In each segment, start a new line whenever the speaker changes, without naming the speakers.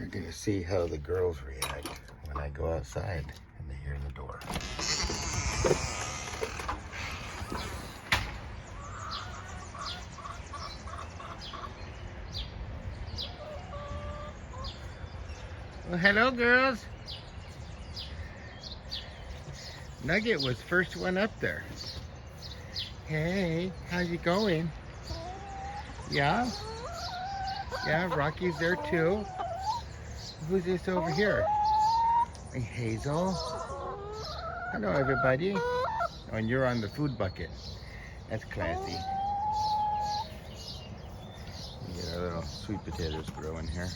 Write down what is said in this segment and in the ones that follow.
gonna see how the girls react when I go outside and they hear the door. Well, hello, girls. Nugget was first one up there. Hey, how's it going? Yeah? Yeah, Rocky's there too. Who's this over here? Hey, Hazel. Hello, everybody. Oh, and you're on the food bucket. That's classy. We get our little sweet potatoes growing here.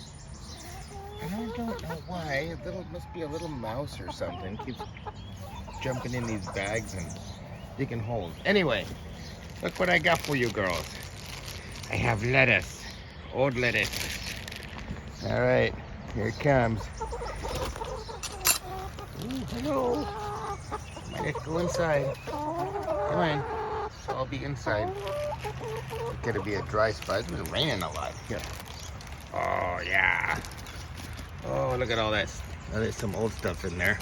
And I don't know why. Must be a little mouse or something. Keeps jumping in these bags and digging holes. Anyway, look what I got for you girls. I have lettuce. Old lettuce. All right, here it comes. Ooh, hello. Let's go inside. Come on. So I'll be inside. It's gonna be a dry spot. It's been raining a lot here. Oh yeah. Oh, look at all that. Oh, there's some old stuff in there.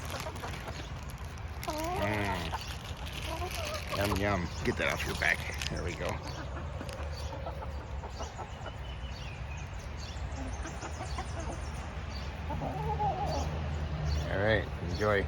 Yum yum. Get that off your back. There we go. All right, enjoy.